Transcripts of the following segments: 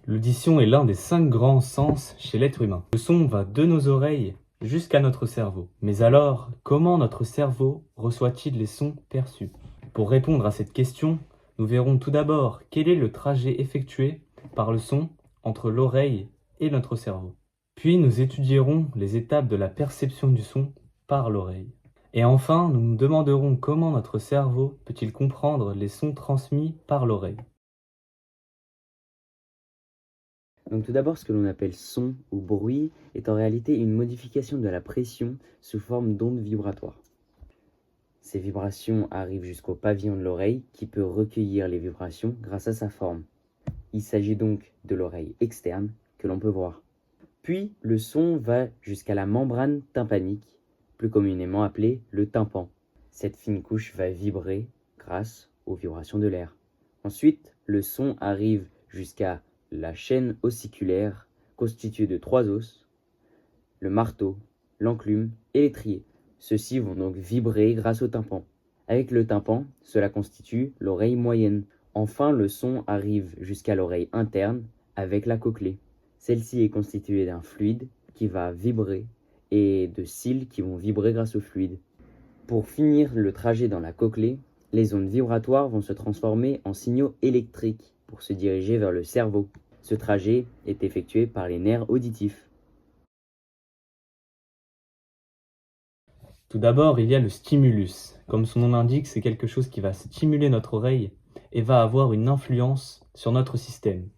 L'audition est l'un des 5 grands sens chez l'être humain. Le son va de nos oreilles jusqu'à notre cerveau. Mais alors, comment notre cerveau reçoit-il les sons perçus? Pour répondre à cette question, nous verrons tout d'abord quel est le trajet effectué par le son entre l'oreille et notre cerveau. Puis nous étudierons les étapes de la perception du son par l'oreille. Et enfin, nous nous demanderons comment notre cerveau peut-il comprendre les sons transmis par l'oreille. Donc tout d'abord, ce que l'on appelle son ou bruit est en réalité une modification de la pression sous forme d'ondes vibratoires. Ces vibrations arrivent jusqu'au pavillon de l'oreille qui peut recueillir les vibrations grâce à sa forme. Il s'agit donc de l'oreille externe que l'on peut voir. Puis le son va jusqu'à la membrane tympanique, plus communément appelée le tympan. Cette fine couche va vibrer grâce aux vibrations de l'air. Ensuite, le son arrive jusqu'à la chaîne ossiculaire constituée de 3 os, le marteau, l'enclume et l'étrier. Ceux-ci vont donc vibrer grâce au tympan. Avec le tympan, cela constitue l'oreille moyenne. Enfin, le son arrive jusqu'à l'oreille interne avec la cochlée. Celle-ci est constituée d'un fluide qui va vibrer et de cils qui vont vibrer grâce au fluide. Pour finir le trajet dans la cochlée, les ondes vibratoires vont se transformer en signaux électriques pour se diriger vers le cerveau. Ce trajet est effectué par les nerfs auditifs. Tout d'abord, il y a le stimulus. Comme son nom l'indique, c'est quelque chose qui va stimuler notre oreille et va avoir une influence sur notre système.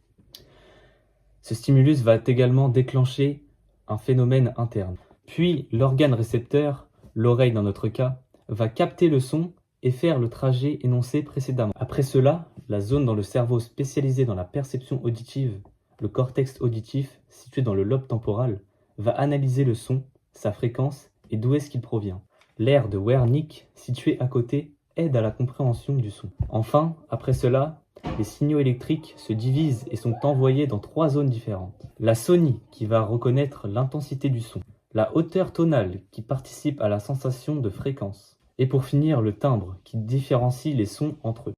Ce stimulus va également déclencher un phénomène interne. Puis, l'organe récepteur, l'oreille dans notre cas, va capter le son et faire le trajet énoncé précédemment. Après cela, la zone dans le cerveau spécialisée dans la perception auditive, le cortex auditif, situé dans le lobe temporal, va analyser le son, sa fréquence et d'où est-ce qu'il provient. L'aire de Wernicke, situé à côté, aide à la compréhension du son. Enfin, après cela, les signaux électriques se divisent et sont envoyés dans 3 zones différentes. La sonie, qui va reconnaître l'intensité du son. La hauteur tonale, qui participe à la sensation de fréquence. Et pour finir, le timbre, qui différencie les sons entre eux.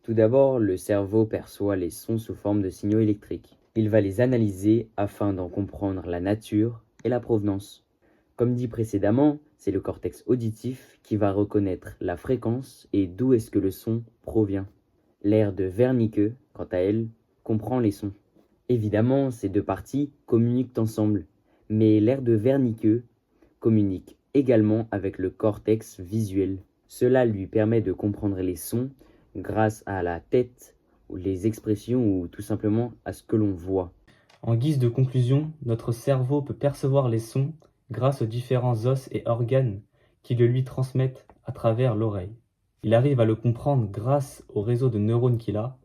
Tout d'abord, le cerveau perçoit les sons sous forme de signaux électriques. Il va les analyser afin d'en comprendre la nature et la provenance. Comme dit précédemment, c'est le cortex auditif qui va reconnaître la fréquence et d'où est-ce que le son provient. L'aire de Wernicke, quant à elle, comprend les sons. Évidemment, ces 2 parties communiquent ensemble, mais l'aire de Wernicke communique également avec le cortex visuel. Cela lui permet de comprendre les sons grâce à la tête, ou les expressions ou tout simplement à ce que l'on voit. En guise de conclusion, notre cerveau peut percevoir les sons grâce aux différents os et organes qui le lui transmettent à travers l'oreille. Il arrive à le comprendre grâce au réseau de neurones qu'il a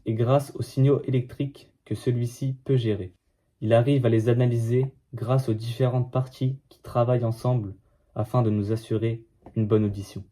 et grâce aux signaux électriques que celui-ci peut gérer. Il arrive à les analyser grâce aux différentes parties qui travaillent ensemble afin de nous assurer une bonne audition.